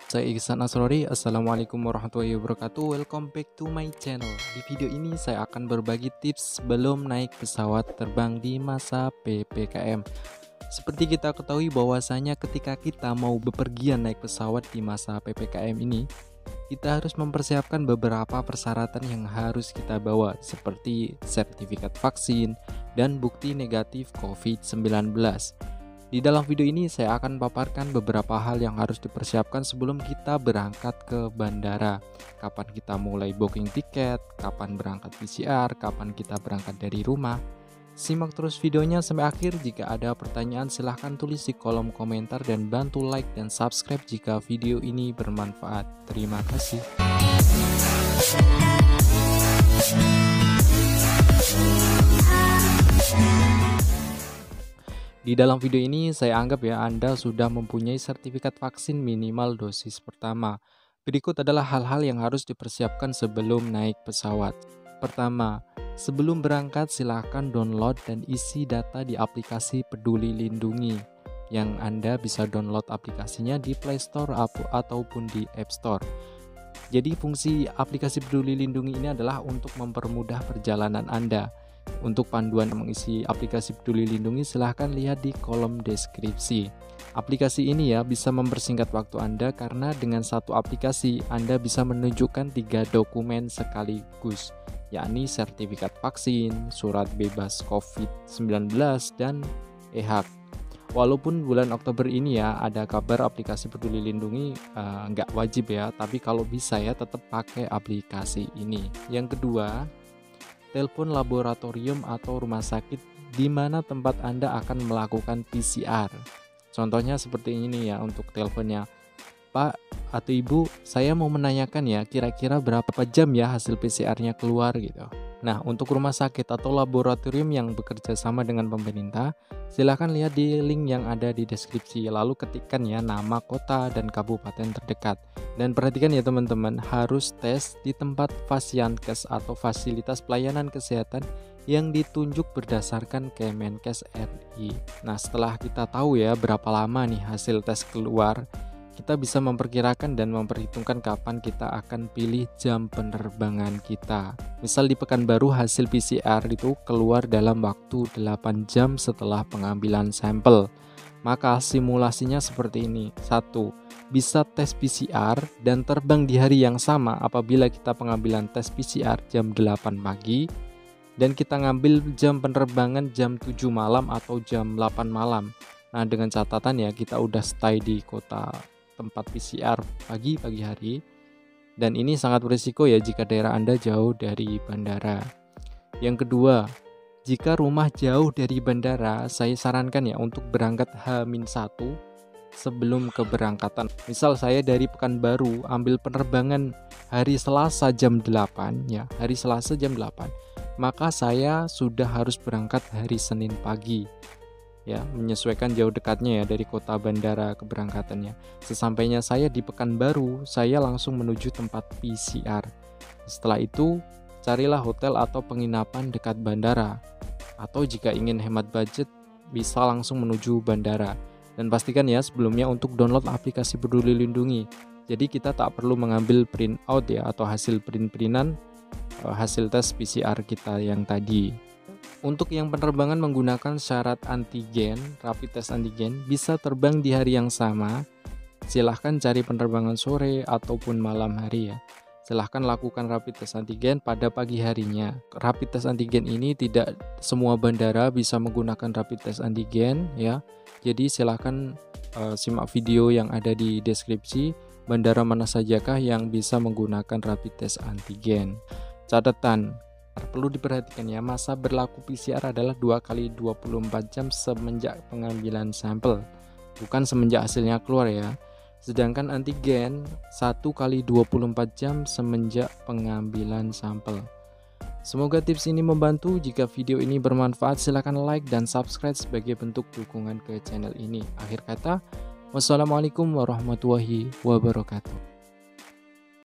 Saya Ihsan Asrori. Assalamualaikum warahmatullahi wabarakatuh. Welcome back to my channel. Di video ini saya akan berbagi tips sebelum naik pesawat terbang di masa PPKM. Seperti kita ketahui bahwasanya ketika kita mau bepergian naik pesawat di masa PPKM ini, kita harus mempersiapkan beberapa persyaratan yang harus kita bawa, seperti sertifikat vaksin dan bukti negatif COVID-19. Di dalam video ini saya akan paparkan beberapa hal yang harus dipersiapkan sebelum kita berangkat ke bandara. Kapan kita mulai booking tiket, kapan berangkat PCR, kapan kita berangkat dari rumah. Simak terus videonya sampai akhir. Jika ada pertanyaan silahkan tulis di kolom komentar dan bantu like dan subscribe jika video ini bermanfaat. Terima kasih. Di dalam video ini saya anggap ya Anda sudah mempunyai sertifikat vaksin minimal dosis pertama. Berikut adalah hal-hal yang harus dipersiapkan sebelum naik pesawat. Pertama, sebelum berangkat silahkan download dan isi data di aplikasi Peduli Lindungi yang Anda bisa download aplikasinya di Play Store ataupun di App Store. Jadi fungsi aplikasi Peduli Lindungi ini adalah untuk mempermudah perjalanan Anda. Untuk panduan mengisi aplikasi Peduli Lindungi silahkan lihat di kolom deskripsi. Aplikasi ini ya bisa mempersingkat waktu Anda karena dengan satu aplikasi Anda bisa menunjukkan 3 dokumen sekaligus, yakni sertifikat vaksin, surat bebas COVID-19, dan e-hak. Walaupun bulan Oktober ini ya ada kabar aplikasi Peduli Lindungi nggak wajib ya, tapi kalau bisa ya tetap pakai aplikasi ini. Yang kedua, telepon laboratorium atau rumah sakit di mana tempat Anda akan melakukan PCR. Contohnya seperti ini ya untuk teleponnya. Pak atau Ibu, saya mau menanyakan ya kira-kira berapa jam ya hasil PCR-nya keluar gitu. Nah, untuk rumah sakit atau laboratorium yang bekerja sama dengan pemerintah, silahkan lihat di link yang ada di deskripsi. Lalu ketikkan ya nama kota dan kabupaten terdekat. Dan perhatikan ya teman-teman, harus tes di tempat Fasiankes atau fasilitas pelayanan kesehatan yang ditunjuk berdasarkan Kemenkes RI. Nah, setelah kita tahu ya berapa lama nih hasil tes keluar, kita bisa memperkirakan dan memperhitungkan kapan kita akan pilih jam penerbangan kita. Misal di Pekanbaru hasil PCR itu keluar dalam waktu 8 jam setelah pengambilan sampel. Maka simulasinya seperti ini. 1. Bisa tes PCR dan terbang di hari yang sama apabila kita pengambilan tes PCR jam 8 pagi dan kita ngambil jam penerbangan jam 7 malam atau jam 8 malam. Nah, dengan catatan ya kita udah stay di kota tempat PCR pagi hari, dan ini sangat berisiko ya jika daerah Anda jauh dari bandara. Yang kedua, jika rumah jauh dari bandara, saya sarankan ya untuk berangkat H-1 sebelum keberangkatan. Misal saya dari Pekanbaru ambil penerbangan hari Selasa jam 8 ya, hari Selasa jam 8, maka saya sudah harus berangkat hari Senin pagi. Ya, menyesuaikan jauh dekatnya ya dari kota bandara keberangkatannya. Sesampainya saya di Pekanbaru, saya langsung menuju tempat PCR. Setelah itu, carilah hotel atau penginapan dekat bandara. Atau jika ingin hemat budget, bisa langsung menuju bandara. Dan pastikan ya sebelumnya untuk download aplikasi Peduli Lindungi. Jadi kita tak perlu mengambil print out ya atau hasil print-printan hasil tes PCR kita yang tadi. Untuk yang penerbangan menggunakan syarat antigen, rapid test antigen, bisa terbang di hari yang sama. Silahkan cari penerbangan sore ataupun malam hari ya. Silahkan lakukan rapid test antigen pada pagi harinya. Rapid test antigen ini tidak semua bandara bisa menggunakan rapid test antigen ya. Jadi silahkan simak video yang ada di deskripsi. Bandara mana sajakah yang bisa menggunakan rapid test antigen. Catatan, perlu diperhatikan ya, masa berlaku PCR adalah 2 kali 24 jam semenjak pengambilan sampel, bukan semenjak hasilnya keluar ya. Sedangkan antigen 1 kali 24 jam semenjak pengambilan sampel. Semoga tips ini membantu. Jika video ini bermanfaat silahkan like dan subscribe sebagai bentuk dukungan ke channel ini. Akhir kata, wassalamualaikum warahmatullahi wabarakatuh.